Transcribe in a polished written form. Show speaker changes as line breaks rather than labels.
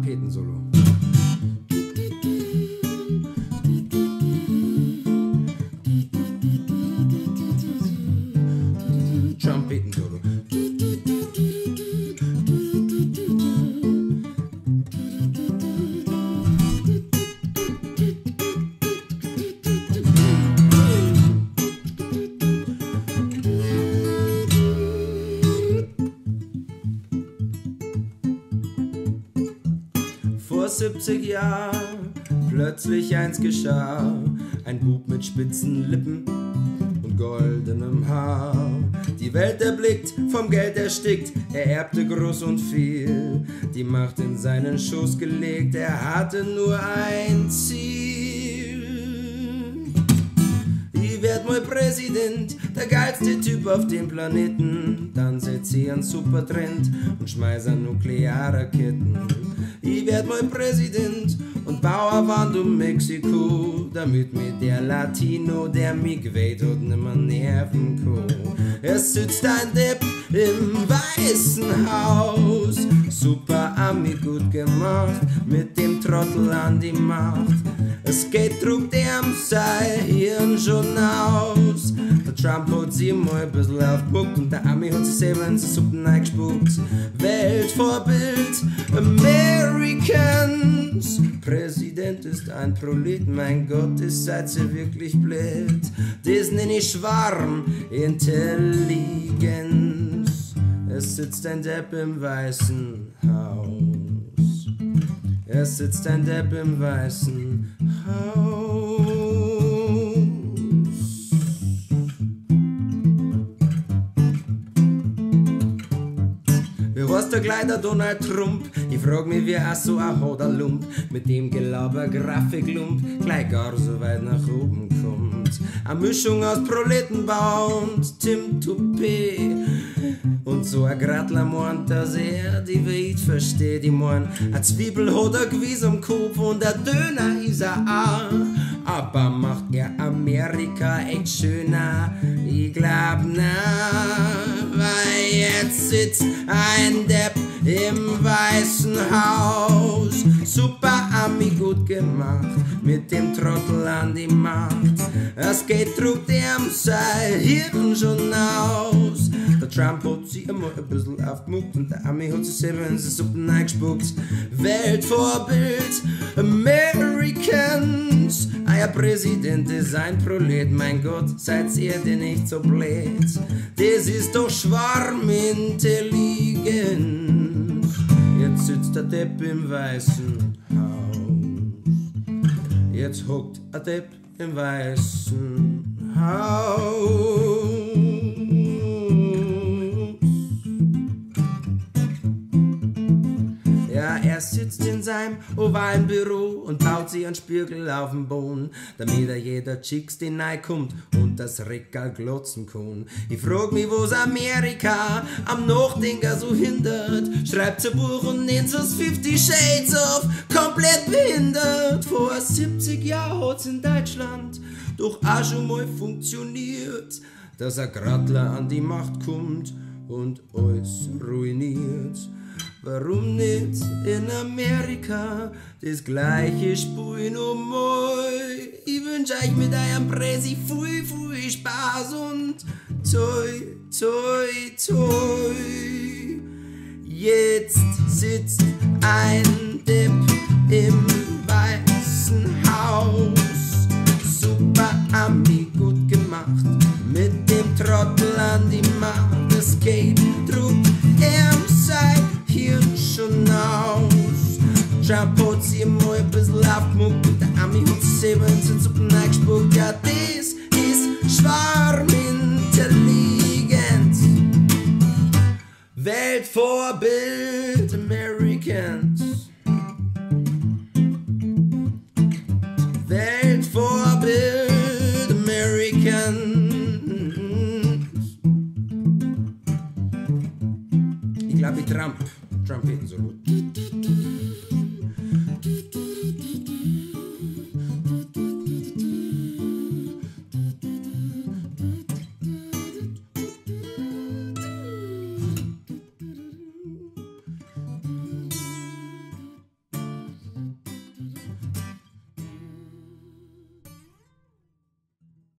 Trompetensolo. Trompetensolo. Vor 70 Jahren plötzlich eins geschah, ein Bub mit spitzen Lippen und goldenem Haar. Die Welt erblickt, vom Geld erstickt, er erbte groß und viel, die Macht in seinen Schoß gelegt, er hatte nur ein Ziel. Ich werd mal Präsident, der geilste Typ auf dem Planeten, dann setz ich einen Supertrend und schmeiß an Nuklearraketen. Ich werd mal Präsident und baue eine Wand um Mexiko, damit mit der Latino, der mich gewählt hat, nimmer nerven kann. Es sitzt ein Depp im Weißen Haus, super Ami, gut gemacht, mit dem Trottel an die Macht. Es geht druckt ihm sein Hirn schon aus. Der Trump hat sie mal ein bisschen aufgemuckt und der Ami hat sich selber in die Suppen eingespuckt. Weltvorbild, Americans. Präsident ist ein Prolet, mein Gott, ist seid ihr wirklich blöd. Das nenn ich Schwarmintelligenz. Es sitzt ein Depp im Weißen Haus. Es sitzt ein Depp im Weißen Haus. Wie heißt der Kleider Donald Trump? Ich frag mich, wie er so ein hoder Lump mit dem Gelaber Grafiklump gleich gar so weit nach oben kommt. Eine Mischung aus Proletenbau und Tim Toupet. Und so ein Gradler meint, dass er die Welt versteht. Ich mein, a Zwiebel hat er gewiss am Kopf und a Döner ist er auch. Aber macht er Amerika echt schöner? Ich glaub na, weil jetzt sitzt ein Depp im Weißen Haus. Super Ami, gut gemacht, mit dem Trottel an die Macht. Es geht druckt ihm sein Hirn schon aus. Der Trump hat sie immer ein bisschen aufgemuckt und der Ami hat sich selber in die Suppen eingespuckt. Weltvorbild, Americans. Euer Präsident ist ein Prolet, mein Gott, seid ihr denn nicht so blöd? Das ist doch Schwarmintelligenz. Jetzt sitzt der Depp im Weißen Haus. Jetzt hockt der Depp im Weißen Haus. Ja, er sitzt in seinem ovalen Büro und baut sich einen Spiegel auf den Boden, damit er jeder Chicks, die kommt und das Regal glotzen kann. Ich frag mich, wo's Amerika am Nachdenker so hindert. Schreibt ein Buch und nennt's es 50 Shades of komplett behindert. Vor 70 Jahren hat's in Deutschland doch auch schon mal funktioniert, dass ein Gradler an die Macht kommt und alles ruiniert. Warum nicht in Amerika das gleiche Spiel nochmal? Ich wünsch euch mit eurem Präsi viel, viel Spaß und toi, toi, toi. Jetzt sitzt ein Depp im Weißen Haus. Super Ami, gut gemacht, mit dem Trottel an die Macht. Es geht druckt sein Hirn schon aus. Trump hat sie immer ein bisschen aufgemuckt und der Ami hat sich selber in den Suppen eingespuckt. Ja, das ist Schwarmintelligenz. Weltvorbild Americans. Weltvorbild Americans. Ich glaube, Trump. Trompetensolo.